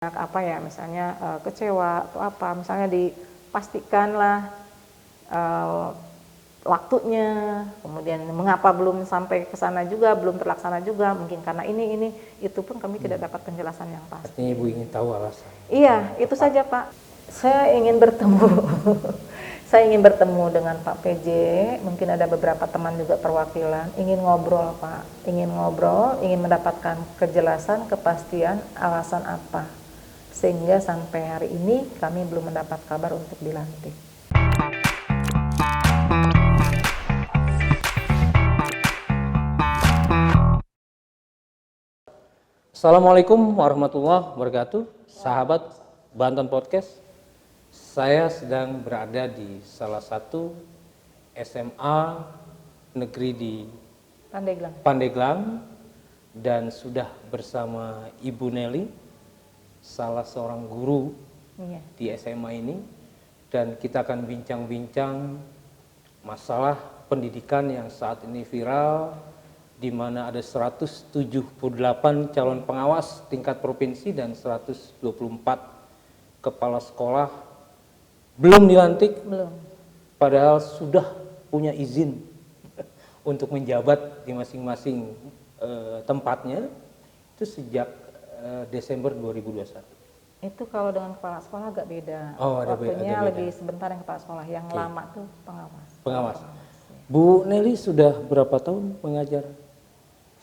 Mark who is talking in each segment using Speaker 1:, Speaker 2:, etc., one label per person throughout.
Speaker 1: apa ya, misalnya kecewa atau apa, misalnya dipastikanlah waktunya, kemudian mengapa belum sampai ke sana juga, belum terlaksana juga, mungkin karena ini, itu pun kami tidak dapat penjelasan yang pasti.
Speaker 2: Artinya Ibu ingin tahu alasan?
Speaker 1: Iya, itu saja Pak. Saya ingin bertemu, saya ingin bertemu dengan Pak PJ, mungkin ada beberapa teman juga perwakilan, ingin ngobrol Pak, ingin ngobrol, ingin mendapatkan kejelasan, kepastian, alasan apa. Sehingga sampai hari ini kami belum mendapat kabar untuk dilantik.
Speaker 2: Assalamualaikum warahmatullahi wabarakatuh, sahabat Banten Podcast. Saya sedang berada di salah satu SMA negeri di Pandeglang dan sudah bersama Ibu Nelly, salah seorang guru di SMA ini, dan kita akan bincang-bincang masalah pendidikan yang saat ini viral, di mana ada 178 calon pengawas tingkat provinsi dan 124 kepala sekolah belum dilantik, padahal sudah punya izin untuk menjabat di masing-masing tempatnya itu sejak Desember 2021.
Speaker 1: Itu kalau dengan kepala sekolah agak beda.
Speaker 2: Oh,
Speaker 1: waktunya
Speaker 2: ada beda.
Speaker 1: lebih sebentar yang kepala sekolah, yang lama tuh pengawas.
Speaker 2: Ya. Bu Nelly sudah berapa tahun mengajar?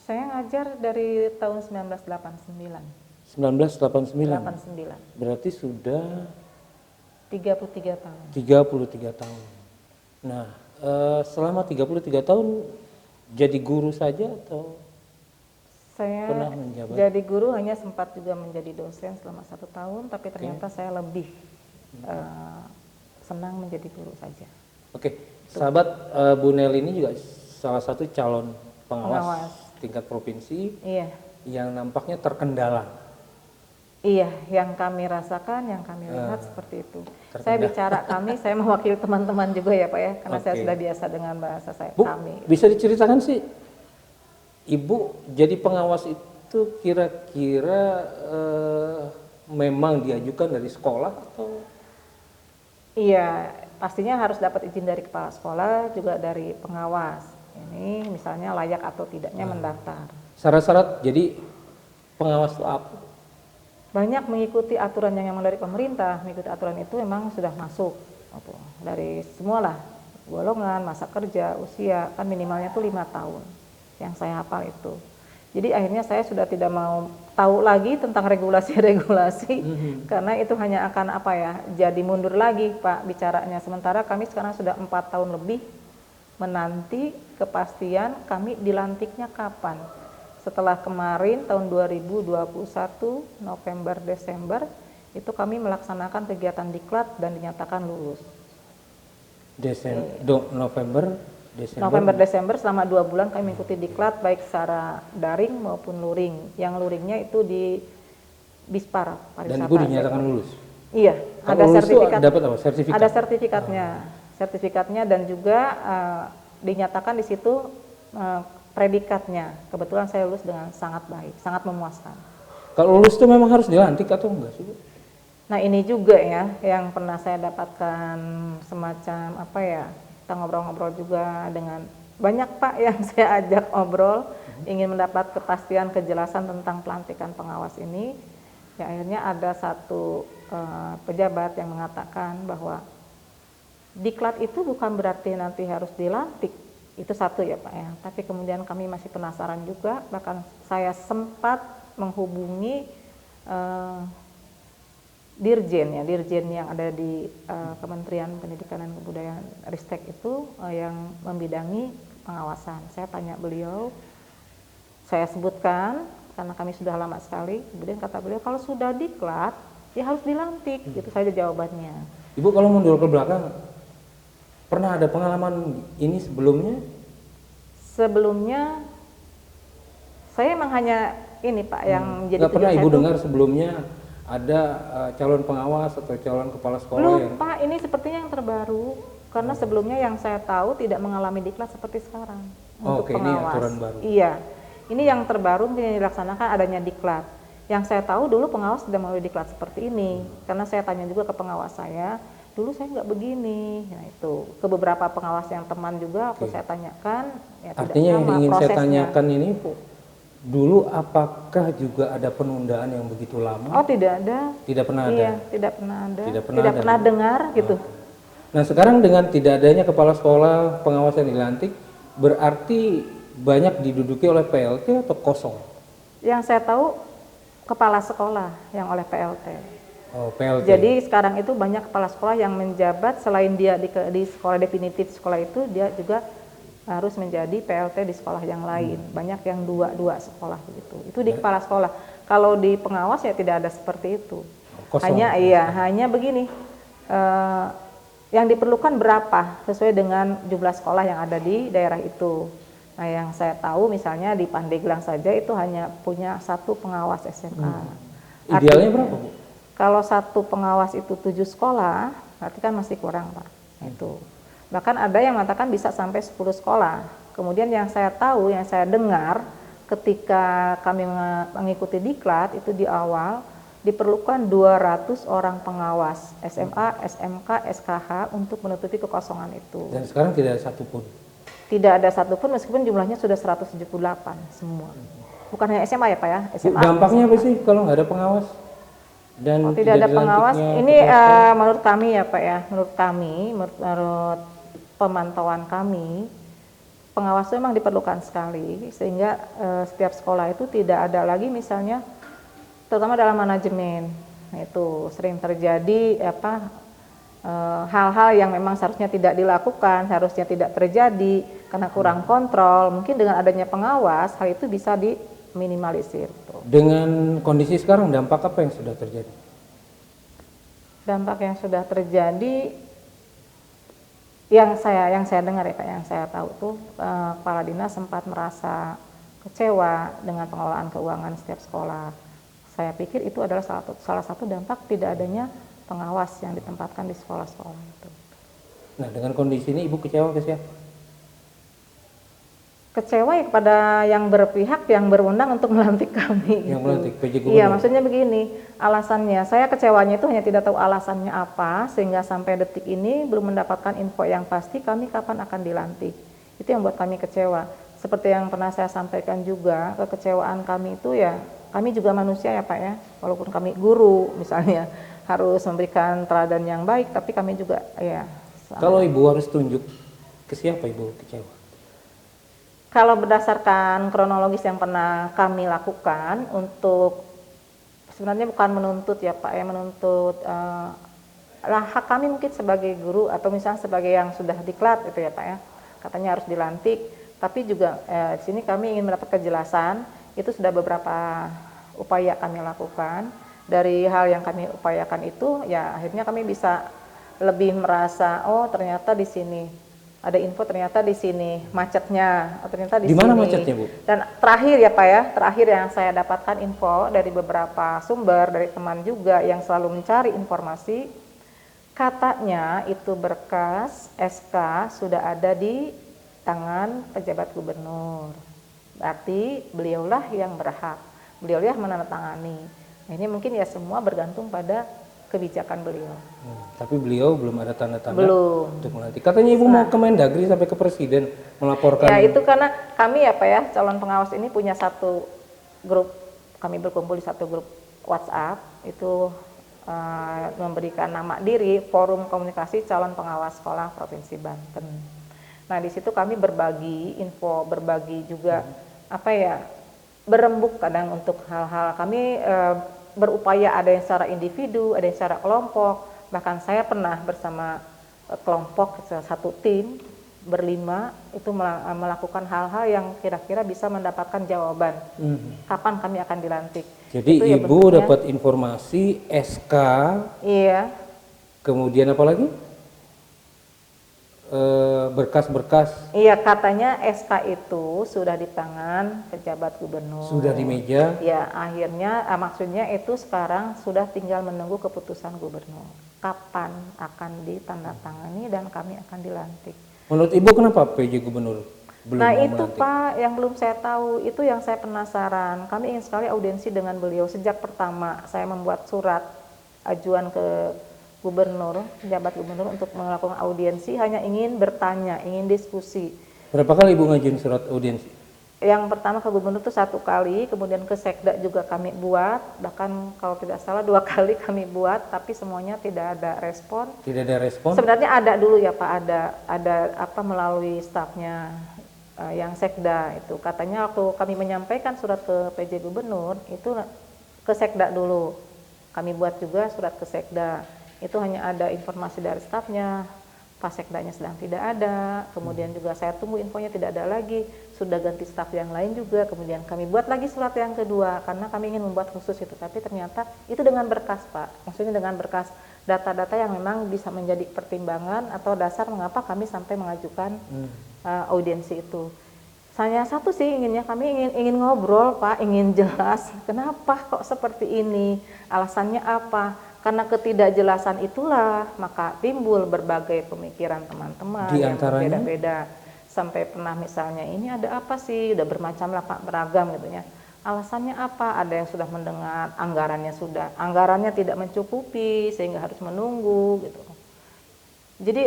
Speaker 1: Saya ngajar dari tahun 1989.
Speaker 2: 1989. Berarti sudah
Speaker 1: 33 tahun.
Speaker 2: 33 tahun. Nah, selama 33 tahun jadi guru saja atau
Speaker 1: saya
Speaker 2: pernah menjabat?
Speaker 1: Jadi guru hanya sempat juga menjadi dosen selama 1 tahun, tapi ternyata saya lebih senang menjadi guru saja.
Speaker 2: Oke, sahabat, Bu Nelly ini juga salah satu calon pengawas tingkat provinsi.
Speaker 1: Iya.
Speaker 2: Yang nampaknya terkendala.
Speaker 1: Iya, yang kami rasakan, yang kami lihat seperti itu. Saya bicara kami, saya mewakili teman-teman juga ya Pak ya, karena saya sudah biasa dengan bahasa saya.
Speaker 2: Bu,
Speaker 1: kami.
Speaker 2: Bisa diceritakan sih, Ibu jadi pengawas itu kira-kira memang diajukan dari sekolah atau?
Speaker 1: Iya, pastinya harus dapat izin dari kepala sekolah, juga dari pengawas. Ini misalnya layak atau tidaknya mendaftar.
Speaker 2: Syarat-syarat jadi pengawas itu apa?
Speaker 1: Banyak mengikuti aturan yang memang dari pemerintah, mengikuti aturan itu memang sudah masuk. Dari semualah, golongan, masa kerja, usia, kan minimalnya itu 5 tahun. Yang saya hafal itu. Jadi akhirnya saya sudah tidak mau tahu lagi tentang regulasi-regulasi, karena itu hanya akan apa ya, jadi mundur lagi Pak bicaranya. Sementara kami sekarang sudah 4 tahun lebih menanti kepastian kami dilantiknya kapan. Setelah kemarin tahun 2021 November Desember itu kami melaksanakan kegiatan diklat dan dinyatakan lulus. November Desember selama 2 bulan kami mengikuti diklat baik secara daring maupun luring. Yang luringnya itu di Bispar Pariwisata.
Speaker 2: Dan Ibu dinyatakan lulus?
Speaker 1: Iya,
Speaker 2: ada sertifikat. Dapat apa? Sertifikat?
Speaker 1: Ada sertifikatnya dan juga dinyatakan di situ predikatnya. Kebetulan saya lulus dengan sangat baik, sangat memuaskan.
Speaker 2: Kalau lulus itu memang harus dilantik atau enggak sih Bu?
Speaker 1: Nah ini juga ya yang pernah saya dapatkan semacam apa ya, kita ngobrol-ngobrol juga dengan banyak Pak yang saya ajak ngobrol, ingin mendapat kepastian kejelasan tentang pelantikan pengawas ini. Ya akhirnya ada satu pejabat yang mengatakan bahwa diklat itu bukan berarti nanti harus dilantik. Itu satu ya Pak ya, tapi kemudian kami masih penasaran juga, bahkan saya sempat menghubungi dirjen yang ada di Kementerian Pendidikan dan Kebudayaan Ristek itu yang membidangi pengawasan. Saya tanya beliau, saya sebutkan karena kami sudah lama sekali, kemudian kata beliau kalau sudah diklat ya harus dilantik, itu saja jawabannya.
Speaker 2: Ibu kalau mundur ke belakang, pernah ada pengalaman ini sebelumnya?
Speaker 1: Sebelumnya, saya emang hanya ini Pak yang menjadi
Speaker 2: tujuan pernah Ibu dengar sebelumnya ada calon pengawas atau calon kepala sekolah?
Speaker 1: Belum Pak, ini sepertinya yang terbaru. Karena sebelumnya yang saya tahu tidak mengalami diklat seperti sekarang untuk pengawas.
Speaker 2: Ini aturan baru.
Speaker 1: Iya, ini yang terbaru yang dilaksanakan adanya diklat. Yang saya tahu dulu pengawas tidak melalui diklat seperti ini, karena saya tanya juga ke pengawas saya, dulu saya nggak begini. Nah itu ke beberapa pengawas yang teman juga aku saya tanyakan, ya tidak
Speaker 2: Artinya yang
Speaker 1: sama
Speaker 2: ingin saya
Speaker 1: prosesnya.
Speaker 2: tanyakan ini, Bu, dulu apakah juga ada penundaan yang begitu lama?
Speaker 1: Oh tidak ada.
Speaker 2: Tidak pernah ada.
Speaker 1: Iya, tidak pernah ada.
Speaker 2: Tidak pernah
Speaker 1: Tidak
Speaker 2: ada.
Speaker 1: pernah dengar gitu.
Speaker 2: Nah sekarang dengan tidak adanya kepala sekolah pengawas yang dilantik, berarti banyak diduduki oleh PLT atau kosong?
Speaker 1: Yang saya tahu kepala sekolah yang oleh PLT.
Speaker 2: Oh, PLT.
Speaker 1: Jadi sekarang itu banyak kepala sekolah yang menjabat selain dia di sekolah definitif sekolah itu, dia juga harus menjadi PLT di sekolah yang lain. Banyak yang dua sekolah begitu. Itu di kepala sekolah. Kalau di pengawas ya tidak ada seperti itu.
Speaker 2: Kosong.
Speaker 1: Hanya begini. Yang diperlukan berapa sesuai dengan jumlah sekolah yang ada di daerah itu. Nah, yang saya tahu misalnya di Pandeglang saja itu hanya punya 1 pengawas SMK.
Speaker 2: Idealnya berapa, Bu?
Speaker 1: Kalau 1 pengawas itu 7 sekolah, berarti kan masih kurang, Pak. Itu. Bahkan ada yang mengatakan bisa sampai 10 sekolah. Kemudian yang saya tahu, yang saya dengar ketika kami mengikuti diklat itu di awal diperlukan 200 orang pengawas SMA, SMK, SKH untuk menutupi kekosongan itu.
Speaker 2: Dan sekarang tidak ada satupun.
Speaker 1: Tidak ada satupun meskipun jumlahnya sudah 178 semua. Bukan hanya SMA ya Pak ya? SMA.
Speaker 2: Dampaknya apa sih kalau nggak ada pengawas? Dan
Speaker 1: Tidak ada pengawas.
Speaker 2: dilantiknya
Speaker 1: Ini
Speaker 2: kepala
Speaker 1: menurut kami ya Pak ya, menurut pemantauan kami, pengawas itu memang diperlukan sekali sehingga setiap sekolah itu tidak ada lagi misalnya, terutama dalam manajemen. Nah, itu sering terjadi hal-hal yang memang seharusnya tidak dilakukan, seharusnya tidak terjadi karena kurang kontrol. Mungkin dengan adanya pengawas hal itu bisa diminimalisir.
Speaker 2: Dengan kondisi sekarang dampak apa yang sudah terjadi?
Speaker 1: Dampak yang sudah terjadi yang saya dengar ya Pak, yang saya tahu tuh kepala dinas sempat merasa kecewa dengan pengelolaan keuangan setiap sekolah. Saya pikir itu adalah salah satu dampak tidak adanya pengawas yang ditempatkan di sekolah-sekolah itu.
Speaker 2: Nah, dengan kondisi ini Ibu kecewa ke siapa?
Speaker 1: Kecewa ya kepada yang berpihak, yang berwenang untuk melantik kami.
Speaker 2: Yang melantik PJ Gubernur?
Speaker 1: Iya, maksudnya begini, alasannya, saya kecewanya itu hanya tidak tahu alasannya apa, sehingga sampai detik ini belum mendapatkan info yang pasti kami kapan akan dilantik. Itu yang buat kami kecewa. Seperti yang pernah saya sampaikan juga, kekecewaan kami itu ya, kami juga manusia ya Pak ya, walaupun kami guru misalnya, harus memberikan teladan yang baik, tapi kami juga ya.
Speaker 2: Kalau Ibu harus tunjuk, ke siapa Ibu kecewa?
Speaker 1: Kalau berdasarkan kronologis yang pernah kami lakukan untuk sebenarnya bukan menuntut ya Pak ya, menuntut hak kami mungkin sebagai guru atau misalnya sebagai yang sudah diklat itu ya Pak ya, katanya harus dilantik, tapi juga di sini kami ingin mendapat kejelasan. Itu sudah beberapa upaya kami lakukan. Dari hal yang kami upayakan itu ya akhirnya kami bisa lebih merasa oh ternyata di sini ada info, ternyata di sini macetnya, ternyata di sini.
Speaker 2: Di mana macetnya, Bu?
Speaker 1: Dan terakhir ya Pak ya, terakhir yang saya dapatkan info dari beberapa sumber, dari teman juga yang selalu mencari informasi, katanya itu berkas SK sudah ada di tangan pejabat gubernur. Berarti beliaulah yang berhak, beliaulah yang menandatangani. Ini mungkin ya semua bergantung pada kebijakan beliau.
Speaker 2: Tapi beliau belum ada tanda-tanda untuk melantik. Katanya Ibu mau ke Mendagri sampai ke Presiden melaporkan.
Speaker 1: Ya itu karena kami ya Pak ya, calon pengawas ini punya satu grup, kami berkumpul di satu grup WhatsApp, itu memberikan nama diri Forum Komunikasi Calon Pengawas Sekolah Provinsi Banten. Nah di situ kami berbagi info, berbagi juga berembuk kadang untuk hal-hal kami berupaya ada yang secara individu, ada yang secara kelompok. Bahkan saya pernah bersama kelompok satu tim berlima itu melakukan hal-hal yang kira-kira bisa mendapatkan jawaban kapan kami akan dilantik.
Speaker 2: Jadi
Speaker 1: itu
Speaker 2: Ibu ya dapat informasi SK.
Speaker 1: Iya.
Speaker 2: Kemudian apa lagi? Berkas-berkas.
Speaker 1: Iya, katanya SK itu sudah di tangan pejabat gubernur.
Speaker 2: Sudah di meja.
Speaker 1: Ya, akhirnya maksudnya itu sekarang sudah tinggal menunggu keputusan gubernur. Kapan akan ditandatangani dan kami akan dilantik.
Speaker 2: Menurut Ibu kenapa PJ Gubernur belum
Speaker 1: Nah
Speaker 2: mau
Speaker 1: itu
Speaker 2: melantik?
Speaker 1: Pak, yang belum saya tahu, itu yang saya penasaran. Kami ingin sekali audiensi dengan beliau. Sejak pertama saya membuat surat ajuan ke gubernur, pejabat gubernur untuk melakukan audiensi, hanya ingin bertanya, ingin diskusi.
Speaker 2: Berapa kali Ibu ngajuin surat audiensi?
Speaker 1: Yang pertama ke gubernur itu 1 kali, kemudian ke sekda juga kami buat, bahkan kalau tidak salah 2 kali kami buat, tapi semuanya tidak ada respon.
Speaker 2: Tidak ada respon?
Speaker 1: Sebenarnya ada dulu ya Pak, ada apa melalui stafnya yang sekda itu. Katanya waktu kami menyampaikan surat ke PJ gubernur itu ke sekda dulu. Kami buat juga surat ke sekda. Itu hanya ada informasi dari stafnya. Pak sekdanya sedang tidak ada, kemudian juga saya tunggu infonya tidak ada lagi, sudah ganti staf yang lain juga, kemudian kami buat lagi surat yang kedua karena kami ingin membuat khusus itu, tapi ternyata itu dengan berkas Pak, maksudnya dengan berkas data-data yang memang bisa menjadi pertimbangan atau dasar mengapa kami sampai mengajukan audiensi itu. Saya satu sih inginnya, kami ingin ngobrol Pak, ingin jelas kenapa kok seperti ini, alasannya apa. Karena ketidakjelasan itulah maka timbul berbagai pemikiran teman-teman
Speaker 2: Di
Speaker 1: yang
Speaker 2: antaranya?
Speaker 1: berbeda-beda. Sampai pernah misalnya ini ada apa sih, udah bermacam lah Pak, beragam gitu ya. Alasannya apa? Ada yang sudah mendengar anggarannya tidak mencukupi sehingga harus menunggu gitu. Jadi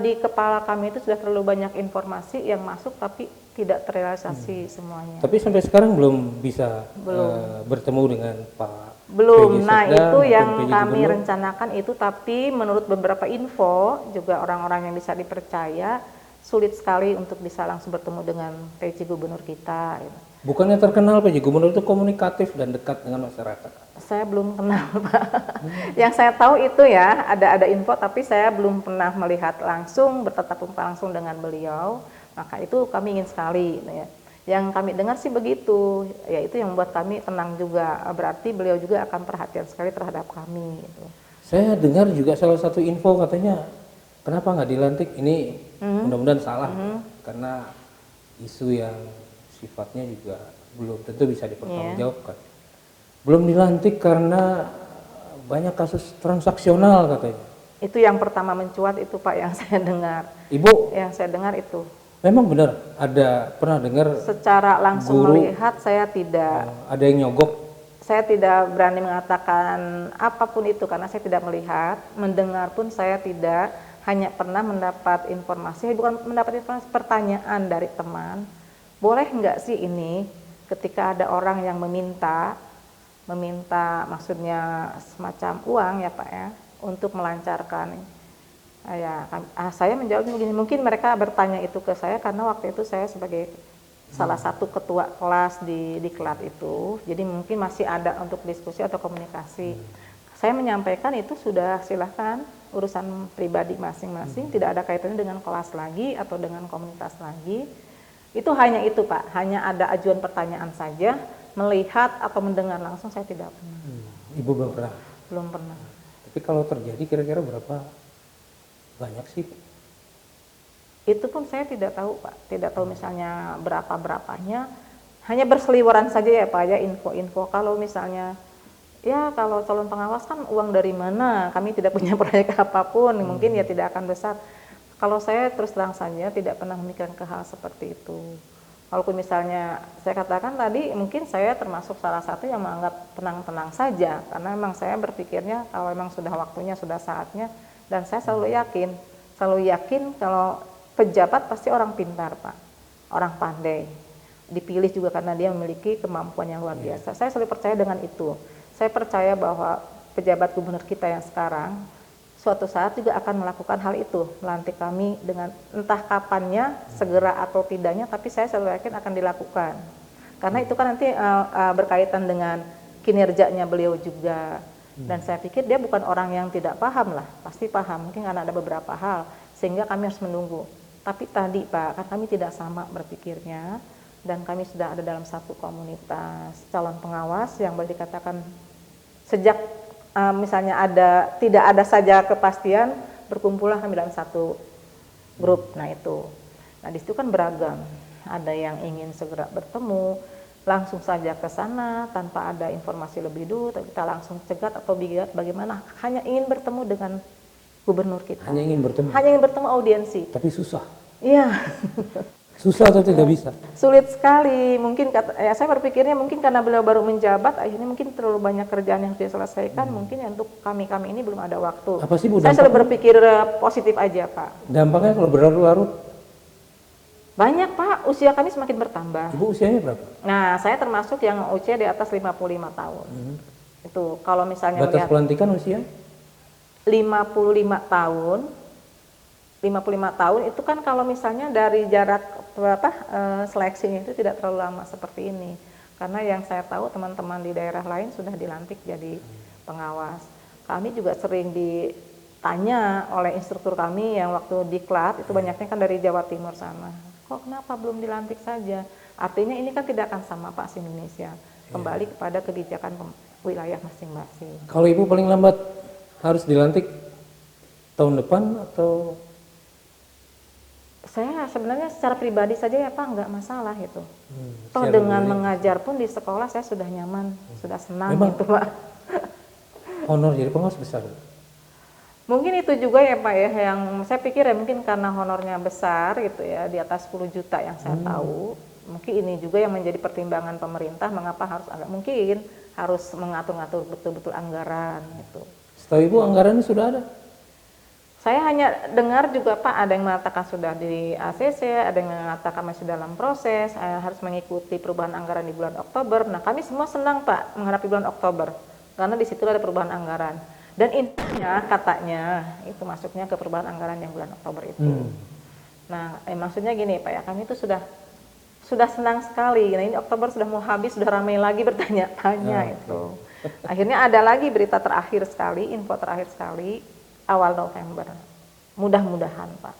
Speaker 1: di kepala kami itu sudah terlalu banyak informasi yang masuk tapi tidak terrealisasi semuanya.
Speaker 2: Tapi sampai sekarang belum bisa
Speaker 1: Belum.
Speaker 2: bertemu dengan Pak
Speaker 1: Belum.
Speaker 2: PJ
Speaker 1: Nah,
Speaker 2: Sekda
Speaker 1: itu
Speaker 2: maupun
Speaker 1: yang
Speaker 2: PJ
Speaker 1: kami
Speaker 2: Gubernur?
Speaker 1: rencanakan itu, tapi menurut beberapa info juga orang-orang yang bisa dipercaya sulit sekali untuk bisa langsung bertemu dengan PJ Gubernur kita. Gitu.
Speaker 2: Bukannya terkenal PJ Gubernur itu komunikatif dan dekat dengan masyarakat?
Speaker 1: Saya belum kenal Pak. Yang saya tahu itu ya ada info, tapi saya belum pernah melihat langsung, bertatap muka langsung dengan beliau. Maka itu kami ingin sekali. Gitu ya. Yang kami dengar sih begitu, ya itu yang membuat kami tenang juga, berarti beliau juga akan perhatian sekali terhadap kami. Gitu.
Speaker 2: Saya dengar juga salah satu info katanya, kenapa nggak dilantik? Ini mudah-mudahan salah, karena isu yang sifatnya juga belum tentu bisa dipertanggungjawabkan. Belum dilantik karena banyak kasus transaksional katanya.
Speaker 1: Itu yang pertama mencuat itu Pak yang saya dengar.
Speaker 2: Ibu,
Speaker 1: Yang saya dengar itu.
Speaker 2: memang benar ada pernah dengar
Speaker 1: Secara langsung
Speaker 2: guru,
Speaker 1: melihat saya tidak.
Speaker 2: ada yang nyogok?
Speaker 1: Saya tidak berani mengatakan apapun itu karena saya tidak melihat, mendengar pun saya tidak, hanya pernah mendapat informasi, bukan mendapat informasi, pertanyaan dari teman, boleh nggak sih ini ketika ada orang yang meminta maksudnya semacam uang ya Pak ya, untuk melancarkan. Ya, saya menjawabnya begini, mungkin mereka bertanya itu ke saya karena waktu itu saya sebagai salah satu ketua kelas di kelas itu, jadi mungkin masih ada untuk diskusi atau komunikasi. Saya menyampaikan itu sudah silahkan urusan pribadi masing-masing, tidak ada kaitannya dengan kelas lagi atau dengan komunitas lagi. Itu hanya itu Pak, hanya ada ajuan pertanyaan saja, melihat atau mendengar langsung saya tidak pernah.
Speaker 2: Ibu belum pernah?
Speaker 1: Belum pernah.
Speaker 2: Tapi kalau terjadi kira-kira berapa banyak sih?
Speaker 1: Itu pun saya tidak tahu Pak, tidak tahu misalnya berapanya, hanya berseliweran saja ya Pak ya info-info. Kalau misalnya ya kalau calon pengawas kan uang dari mana, kami tidak punya proyek apapun, mungkin ya tidak akan besar. Kalau saya terus terang saja tidak pernah memikirkan ke hal seperti itu. Walaupun misalnya saya katakan tadi mungkin saya termasuk salah satu yang menganggap tenang-tenang saja, karena memang saya berpikirnya kalau memang sudah waktunya, sudah saatnya, dan saya selalu yakin kalau pejabat pasti orang pintar Pak, orang pandai, dipilih juga karena dia memiliki kemampuan yang luar biasa. Saya selalu percaya dengan itu. Saya percaya bahwa pejabat gubernur kita yang sekarang suatu saat juga akan melakukan hal itu, melantik kami dengan entah kapannya, segera atau tidaknya, tapi saya selalu yakin akan dilakukan. Karena itu kan nanti berkaitan dengan kinerjanya beliau juga. Dan saya pikir dia bukan orang yang tidak paham lah, pasti paham, mungkin karena ada beberapa hal, sehingga kami harus menunggu. Tapi tadi Pak, kan kami tidak sama berpikirnya, dan kami sudah ada dalam satu komunitas calon pengawas yang boleh dikatakan sejak misalnya tidak ada saja kepastian, berkumpullah kami dalam satu grup. Nah itu, nah di situ kan beragam, ada yang ingin segera bertemu, langsung saja ke sana tanpa ada informasi lebih dulu, kita langsung cegat atau bagaimana, hanya ingin bertemu dengan gubernur kita.
Speaker 2: Hanya ingin bertemu?
Speaker 1: Hanya ingin bertemu audiensi.
Speaker 2: Tapi susah?
Speaker 1: Iya.
Speaker 2: Susah atau tidak bisa?
Speaker 1: Sulit sekali. Mungkin saya berpikirnya mungkin karena beliau baru menjabat, akhirnya mungkin terlalu banyak kerjaan yang harus diselesaikan. Mungkin ya untuk kami ini belum ada waktu.
Speaker 2: Apa sih Bu
Speaker 1: Saya selalu
Speaker 2: dampaknya?
Speaker 1: berpikir positif aja Pak.
Speaker 2: Dampaknya kalau berlarut-larut,
Speaker 1: Banyak Pak, usia kami semakin bertambah.
Speaker 2: Ibu usianya berapa?
Speaker 1: Nah, saya termasuk yang usia di atas 55 tahun. Itu kalau misalnya
Speaker 2: Batas
Speaker 1: melihat
Speaker 2: pelantikan usia?
Speaker 1: 55 tahun, 55 tahun itu kan kalau misalnya dari jarak seleksinya itu tidak terlalu lama seperti ini. Karena yang saya tahu teman-teman di daerah lain sudah dilantik jadi pengawas. Kami juga sering ditanya oleh instruktur kami yang waktu diklat itu banyaknya kan dari Jawa Timur sana. Kok kenapa belum dilantik saja? Artinya ini kan tidak akan sama Pak se-Indonesia. Kembali kepada kebijakan wilayah masing-masing.
Speaker 2: Kalau Ibu paling lambat harus dilantik tahun depan atau?
Speaker 1: Saya sebenarnya secara pribadi saja ya Pak nggak masalah itu. Toh
Speaker 2: secara
Speaker 1: dengan
Speaker 2: pribadi.
Speaker 1: mengajar pun di sekolah saya sudah nyaman, sudah senang
Speaker 2: Memang
Speaker 1: gitu Pak.
Speaker 2: honor jadi pengawas besar.
Speaker 1: Mungkin itu juga ya Pak ya yang saya pikir ya mungkin karena honornya besar gitu ya di atas 10 juta yang saya tahu. Mungkin ini juga yang menjadi pertimbangan pemerintah mengapa harus mungkin harus mengatur-ngatur betul-betul anggaran gitu.
Speaker 2: Setahu Ibu anggarannya sudah ada?
Speaker 1: Saya hanya dengar juga Pak ada yang mengatakan sudah di ACC, ada yang mengatakan masih dalam proses, harus mengikuti perubahan anggaran di bulan Oktober. Nah kami semua senang Pak menghadapi bulan Oktober karena di situ ada perubahan anggaran. Dan intinya katanya itu masuknya ke perubahan anggaran yang bulan Oktober itu. Nah maksudnya gini Pak ya kami itu sudah senang sekali. Nah ini Oktober sudah mau habis, sudah ramai lagi bertanya-tanya itu. Akhirnya ada lagi berita terakhir sekali, info terakhir sekali awal November. Mudah-mudahan Pak.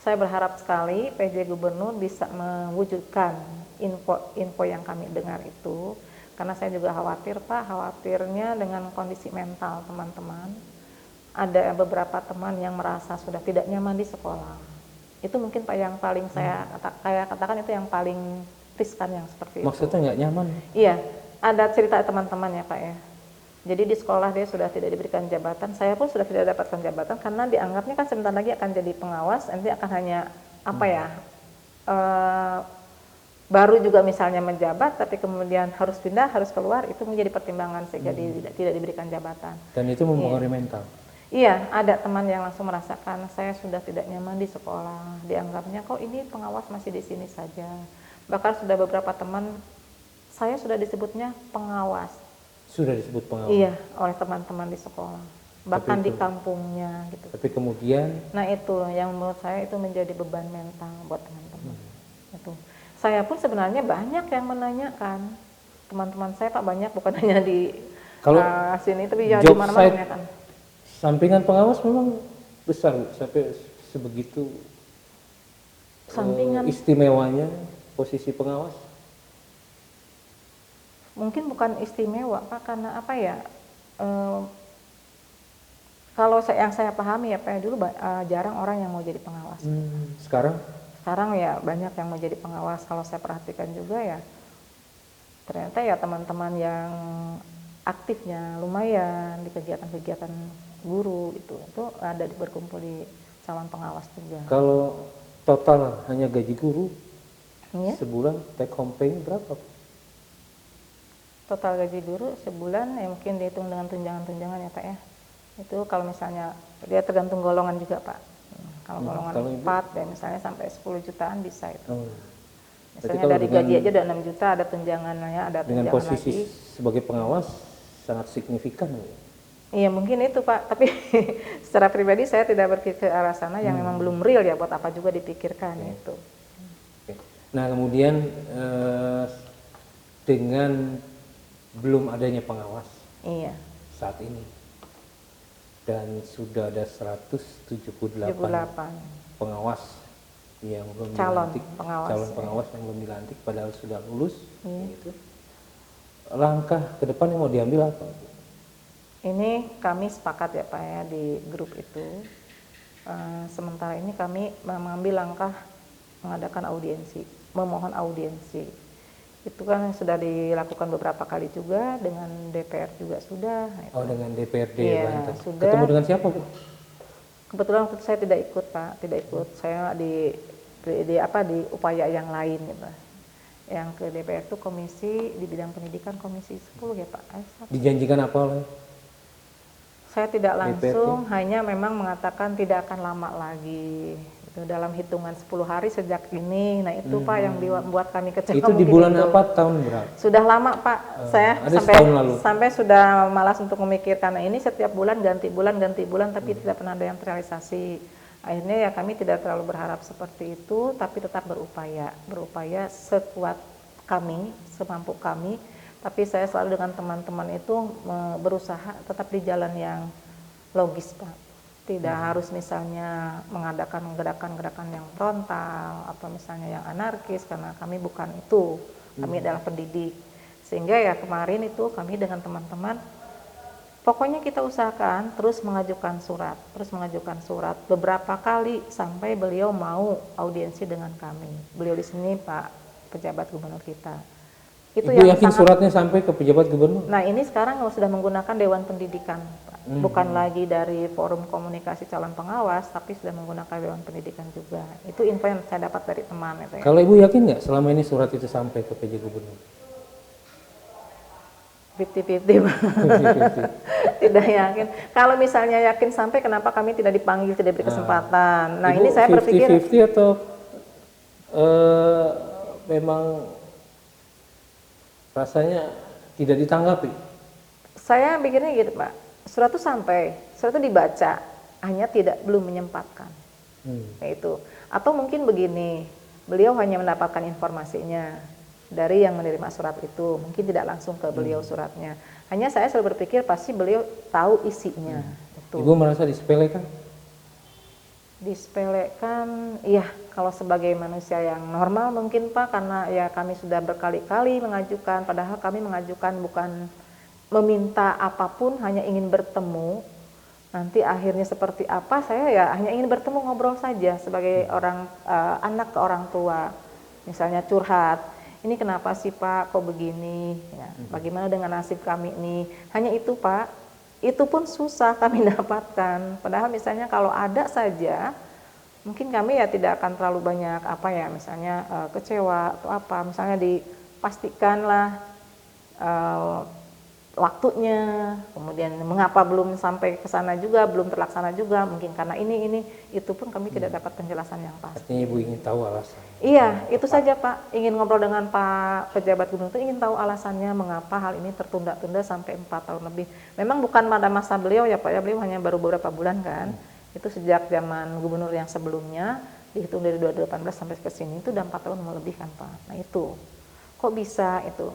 Speaker 1: Saya berharap sekali PJ Gubernur bisa mewujudkan info yang kami dengar itu. Karena saya juga khawatir Pak, khawatirnya dengan kondisi mental teman-teman. Ada beberapa teman yang merasa sudah tidak nyaman di sekolah. Itu mungkin Pak yang paling saya katakan itu yang paling riskan yang seperti itu.
Speaker 2: Maksudnya nggak nyaman?
Speaker 1: Iya, ada cerita teman-teman ya Pak ya. Jadi di sekolah dia sudah tidak diberikan jabatan, saya pun sudah tidak dapatkan jabatan karena dianggapnya kan sebentar lagi akan jadi pengawas, nanti akan hanya baru juga misalnya menjabat, tapi kemudian harus pindah, harus keluar, itu menjadi pertimbangan sehingga tidak diberikan jabatan.
Speaker 2: Dan itu mempengaruhi mental?
Speaker 1: Iya, ada teman yang langsung merasakan saya sudah tidak nyaman di sekolah, dianggapnya kok ini pengawas masih di sini saja. Bahkan sudah beberapa teman saya sudah disebutnya pengawas.
Speaker 2: Sudah disebut pengawas?
Speaker 1: Iya, oleh teman-teman di sekolah, bahkan di kampungnya gitu.
Speaker 2: Tapi kemudian?
Speaker 1: Nah itu yang menurut saya itu menjadi beban mental buat teman-teman. Itu. Saya pun sebenarnya banyak yang menanyakan, teman-teman saya Pak banyak bukan hanya di sini tapi ya di mana-mana menanyakan.
Speaker 2: Sampingan pengawas memang besar sampai sebegitu istimewanya posisi pengawas?
Speaker 1: Mungkin bukan istimewa Pak karena apa ya? Kalau yang saya pahami ya Pak dulu jarang orang yang mau jadi pengawas.
Speaker 2: Sekarang?
Speaker 1: Sekarang ya banyak yang mau jadi pengawas. Kalau saya perhatikan juga ya ternyata ya teman-teman yang aktifnya lumayan di kegiatan-kegiatan guru itu ada berkumpul di calon pengawas juga.
Speaker 2: Kalau total hanya gaji guru sebulan take home pay berapa?
Speaker 1: Total gaji guru sebulan ya mungkin dihitung dengan tunjangan-tunjangan ya Pak ya. Itu kalau misalnya dia tergantung golongan juga Pak. Kalau golongan 4 ya misalnya sampai 10 jutaan bisa itu. Misalnya dari gaji aja udah 6 juta ada tunjangannya, ada tunjangan
Speaker 2: dengan posisi
Speaker 1: lagi.
Speaker 2: Sebagai pengawas sangat signifikan.
Speaker 1: Iya mungkin itu Pak, tapi secara pribadi saya tidak berpikir ke arah sana yang memang belum real ya buat apa juga dipikirkan itu.
Speaker 2: Nah kemudian dengan belum adanya pengawas saat ini dan sudah ada 178 pengawas yang belum dilantik, calon pengawas yang belum dilantik padahal sudah lulus, gitu. Langkah ke depan yang mau diambil apa?
Speaker 1: Ini kami sepakat ya Pak ya di grup itu. Sementara ini kami mengambil langkah mengadakan audiensi, memohon audiensi. Itu kan sudah dilakukan beberapa kali juga dengan DPR juga sudah.
Speaker 2: Oh dengan DPRD
Speaker 1: ya, sudah.
Speaker 2: Ketemu dengan siapa Bu?
Speaker 1: Kebetulan waktu itu saya tidak ikut Pak, tidak ikut. Saya di upaya yang lain gitu. Yang ke DPR itu komisi di bidang pendidikan komisi 10 ya Pak.
Speaker 2: Dijanjikan apa oleh
Speaker 1: Saya tidak
Speaker 2: DPR
Speaker 1: langsung, hanya memang mengatakan tidak akan lama lagi. Itu dalam hitungan 10 hari sejak ini. Nah itu Pak yang membuat kami kecewa.
Speaker 2: itu di
Speaker 1: mungkin
Speaker 2: bulan
Speaker 1: itu.
Speaker 2: apa, tahun berapa?
Speaker 1: Sudah lama Pak, saya
Speaker 2: ada setahun lalu.
Speaker 1: sampai sudah malas untuk memikirkan. Nah, ini setiap bulan ganti bulan, tapi tidak pernah ada yang terrealisasi. Akhirnya ya kami tidak terlalu berharap seperti itu, tapi tetap berupaya sekuat kami, semampu kami. Tapi saya selalu dengan teman-teman itu berusaha tetap di jalan yang logis Pak. Tidak harus misalnya mengadakan gerakan-gerakan yang frontal atau misalnya yang anarkis, karena kami bukan itu. Kami adalah pendidik. Sehingga ya kemarin itu kami dengan teman-teman, pokoknya kita usahakan terus mengajukan surat beberapa kali sampai beliau mau audiensi dengan kami. Beliau di sini Pak pejabat gubernur kita. Itu
Speaker 2: Ibu
Speaker 1: yang
Speaker 2: yakin suratnya sampai ke pejabat gubernur?
Speaker 1: Nah ini sekarang sudah menggunakan Dewan Pendidikan Pak. Bukan lagi dari forum komunikasi calon pengawas, tapi sudah menggunakan Dewan Pendidikan juga. Itu info yang saya dapat dari teman itu ya.
Speaker 2: Kalau Ibu yakin nggak selama ini surat itu sampai ke PJ gubernur?
Speaker 1: 50-50 Pak. Tidak yakin. Kalau misalnya yakin sampai, kenapa kami tidak dipanggil, tidak diberi kesempatan. Nah
Speaker 2: Ibu
Speaker 1: ini saya berpikir
Speaker 2: 50-50 atau memang rasanya tidak ditanggapi?
Speaker 1: saya pikirnya gitu Pak, surat itu sampai, surat itu dibaca, hanya belum menyempatkan. Kayak itu. Atau mungkin begini, beliau hanya mendapatkan informasinya dari yang menerima surat itu, mungkin tidak langsung ke beliau suratnya. Hanya saya selalu berpikir pasti beliau tahu isinya. Itu.
Speaker 2: Ibu merasa disepelekan?
Speaker 1: Disepelekan, iya, kalau sebagai manusia yang normal mungkin Pak, karena ya kami sudah berkali-kali mengajukan, padahal kami mengajukan bukan meminta apapun, hanya ingin bertemu. Nanti akhirnya seperti apa, saya ya hanya ingin bertemu, ngobrol saja sebagai orang anak ke orang tua. Misalnya curhat, ini kenapa sih Pak kok begini, ya, bagaimana dengan nasib kami ini. Hanya itu Pak. Itu pun susah kami dapatkan. Padahal misalnya kalau ada saja, mungkin kami ya tidak akan terlalu banyak misalnya kecewa atau apa. Misalnya dipastikanlah waktunya, kemudian mengapa belum sampai ke sana juga, belum terlaksana juga, mungkin karena ini, itu pun kami tidak dapat penjelasan yang pasti.
Speaker 2: Artinya Ibu ingin tahu alasan?
Speaker 1: Iya, itu saja Pak, ingin ngobrol dengan Pak pejabat gubernur itu, ingin tahu alasannya mengapa hal ini tertunda-tunda sampai 4 tahun lebih. Memang bukan pada masa beliau ya Pak ya, beliau hanya baru beberapa bulan kan, itu sejak zaman gubernur yang sebelumnya, dihitung dari 2018 sampai ke sini, itu udah 4 tahun lebih kan Pak. Nah itu, kok bisa itu?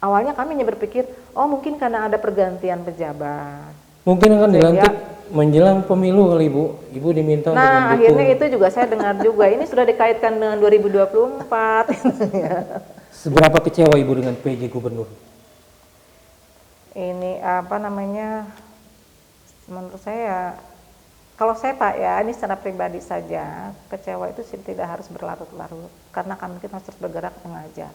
Speaker 1: Awalnya kami hanya berpikir, oh mungkin karena ada pergantian pejabat.
Speaker 2: Mungkin akan dilantik menjelang pemilu kali Ibu. Ibu diminta untuk mendukung.
Speaker 1: Nah akhirnya itu juga saya dengar juga, ini sudah dikaitkan dengan 2024.
Speaker 2: Seberapa kecewa Ibu dengan PJ gubernur?
Speaker 1: Ini menurut saya, kalau saya Pak ya, ini secara pribadi saja, kecewa itu tidak harus berlarut-larut. Karena kami harus terus bergerak mengajar.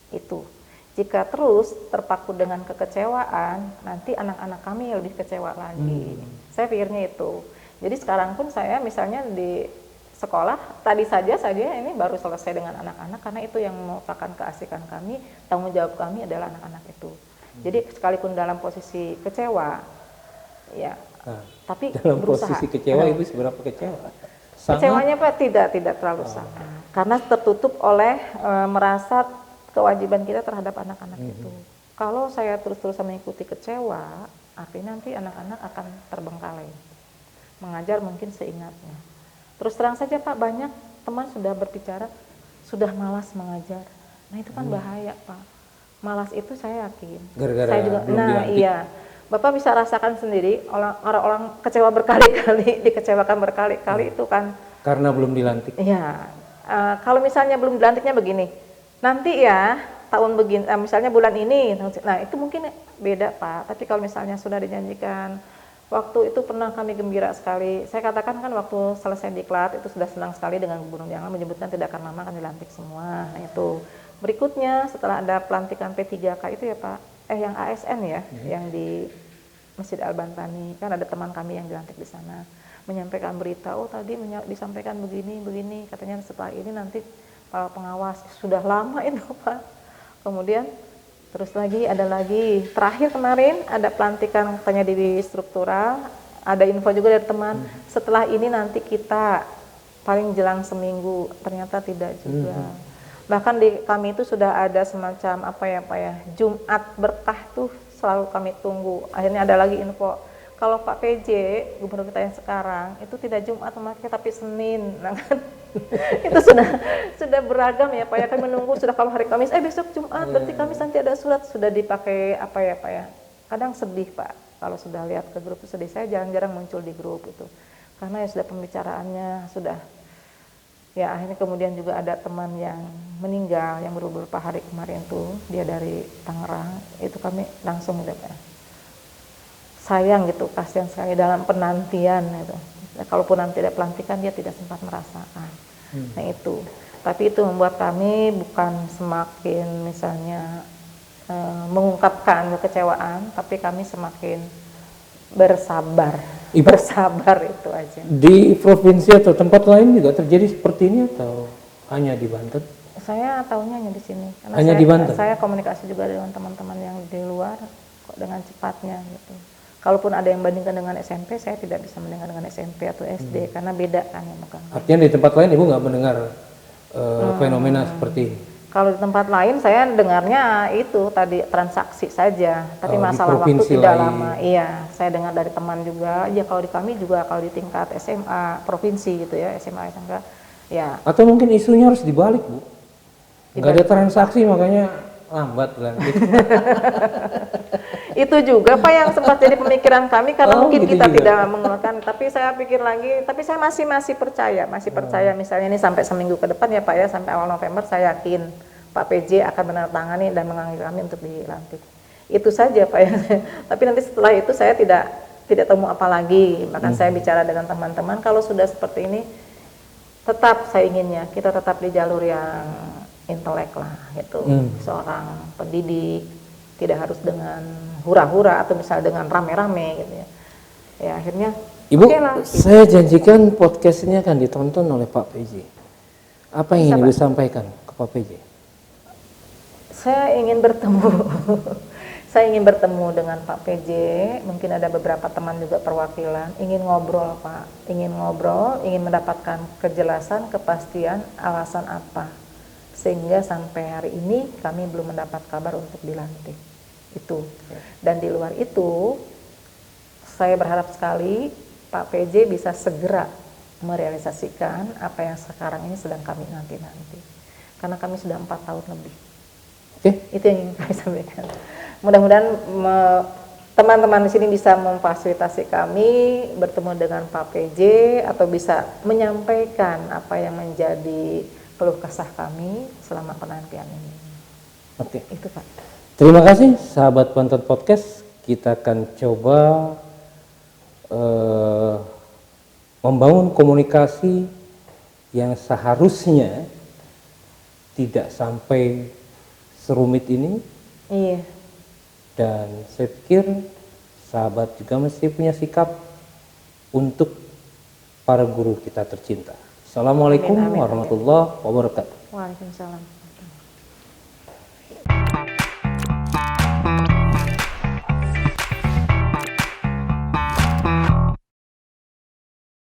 Speaker 1: Itu. Jika terus terpaku dengan kekecewaan, nanti anak-anak kami lebih kecewa lagi. Saya pikirnya itu. Jadi sekarang pun saya misalnya di sekolah, tadi saja ini baru selesai dengan anak-anak, karena itu yang merupakan keasikan kami, tanggung jawab kami adalah anak-anak itu. Jadi sekalipun dalam posisi kecewa, ya, tapi
Speaker 2: dalam
Speaker 1: berusaha.
Speaker 2: posisi kecewa, Ibu seberapa kecewa?
Speaker 1: Kecewanya Pak tidak terlalu sangat, karena tertutup oleh merasa kewajiban kita terhadap anak-anak itu. Kalau saya terus-terusan mengikuti kecewa, artinya nanti anak-anak akan terbengkalai. Mengajar mungkin seingatnya. Terus terang saja Pak, banyak teman sudah berbicara, sudah malas mengajar. Nah itu kan bahaya Pak. Malas itu saya yakin.
Speaker 2: Gara-gara
Speaker 1: saya juga,
Speaker 2: belum dilantik.
Speaker 1: iya. Bapak bisa rasakan sendiri, orang-orang kecewa berkali-kali, dikecewakan berkali-kali itu kan.
Speaker 2: Karena belum dilantik.
Speaker 1: Iya. Kalau misalnya belum dilantiknya begini, nanti ya tahun begini, misalnya bulan ini, nah itu mungkin beda Pak. Tapi kalau misalnya sudah dijanjikan, waktu itu pernah kami gembira sekali. Saya katakan kan waktu selesai diklat itu sudah senang sekali dengan gubernur yang menyebutkan tidak akan lama akan dilantik semua. Nah itu berikutnya setelah ada pelantikan P3K itu ya Pak, yang ASN ya, yang di Masjid Al-Bantani, kan ada teman kami yang dilantik di sana, menyampaikan berita, oh tadi disampaikan begini, katanya setelah ini nanti para pengawas, sudah lama itu Pak. Kemudian terus ada lagi, terakhir kemarin ada pelantikan katanya di struktural, ada info juga dari teman, setelah ini nanti kita paling jelang seminggu, ternyata tidak juga. Bahkan di kami itu sudah ada semacam apa ya, Jumat berkah tuh selalu kami tunggu. Akhirnya ada lagi info, kalau Pak PJ, gubernur kita yang sekarang, itu tidak Jumat memakai tapi Senin. Nah kan, itu sudah beragam ya Pak ya, kami menunggu sudah kalau hari Kamis, besok Jumat, berarti Kamis nanti ada surat, sudah dipakai apa ya Pak ya. Kadang sedih Pak, kalau sudah lihat ke grup itu sedih, saya jarang-jarang muncul di grup itu. Karena ya sudah pembicaraannya, sudah. Ya akhirnya kemudian juga ada teman yang meninggal yang beberapa hari kemarin tuh, dia dari Tangerang, itu kami langsung udah sayang gitu, kasihan sekali dalam penantian gitu. Nah, kalaupun nanti ada pelantikan dia tidak sempat merasakan. Nah itu, tapi itu membuat kami bukan semakin misalnya mengungkapkan kekecewaan, tapi kami semakin bersabar.
Speaker 2: Ibu,
Speaker 1: bersabar itu aja.
Speaker 2: Di provinsi atau tempat lain juga terjadi seperti ini atau hanya di Banten?
Speaker 1: Saya tahunya hanya di sini. Karena
Speaker 2: hanya di Banten?
Speaker 1: Saya komunikasi juga dengan teman-teman yang di luar kok dengan cepatnya gitu. Kalaupun ada yang bandingkan dengan SMP, saya tidak bisa membandingkan dengan SMP atau SD karena beda kan yang megang.
Speaker 2: Artinya di tempat lain Ibu nggak mendengar fenomena seperti ini?
Speaker 1: Kalau di tempat lain saya dengarnya itu tadi transaksi saja, tapi masalah waktu tidak lama. Iya, saya dengar dari teman juga. Ya kalau di kami juga kalau di tingkat SMA provinsi gitu ya, SMA SMK. Ya.
Speaker 2: Atau mungkin isunya harus dibalik Bu, nggak ada transaksi makanya lambat lantik.
Speaker 1: Itu juga Pak yang sempat jadi pemikiran kami karena mungkin
Speaker 2: gitu
Speaker 1: kita
Speaker 2: juga
Speaker 1: tidak mengeluarkan. Tapi saya pikir lagi, tapi saya masih percaya misalnya ini sampai seminggu ke depan ya Pak ya, sampai awal November saya yakin Pak PJ akan menandatangani dan mengambil kami untuk dilantik. Itu saja Pak ya. Tapi nanti setelah itu saya tidak tahu mau apa lagi. Bahkan saya bicara dengan teman-teman, kalau sudah seperti ini tetap saya inginnya kita tetap di jalur yang intelek lah gitu. Seorang pendidik tidak harus dengan hura-hura atau misalnya dengan rame-rame gitu ya. Ya akhirnya
Speaker 2: Ibu, saya janjikan podcast ini akan ditonton oleh Pak PJ. Apa yang ingin Ibu sampaikan ke Pak PJ?
Speaker 1: Saya ingin bertemu. Saya ingin bertemu dengan Pak PJ. Mungkin ada beberapa teman juga perwakilan. Ingin ngobrol Pak. Ingin ngobrol, ingin mendapatkan kejelasan, kepastian alasan apa. Sehingga sampai hari ini kami belum mendapat kabar untuk dilantik. Itu. Dan di luar itu, saya berharap sekali Pak PJ bisa segera merealisasikan apa yang sekarang ini sedang kami nanti-nanti. Karena kami sudah 4 tahun lebih. Itu yang ingin kami sampaikan. Mudah-mudahan teman-teman di sini bisa memfasilitasi kami bertemu dengan Pak PJ atau bisa menyampaikan apa yang menjadi keluh kesah kami selama penantian ini. Itu Pak.
Speaker 2: Terima kasih sahabat Banten Podcast. Kita akan coba membangun komunikasi yang seharusnya tidak sampai serumit ini.
Speaker 1: Iya.
Speaker 2: Dan saya pikir sahabat juga mesti punya sikap untuk para guru kita tercinta. Assalamualaikum warahmatullahi wabarakatuh.
Speaker 1: Waalaikumsalam.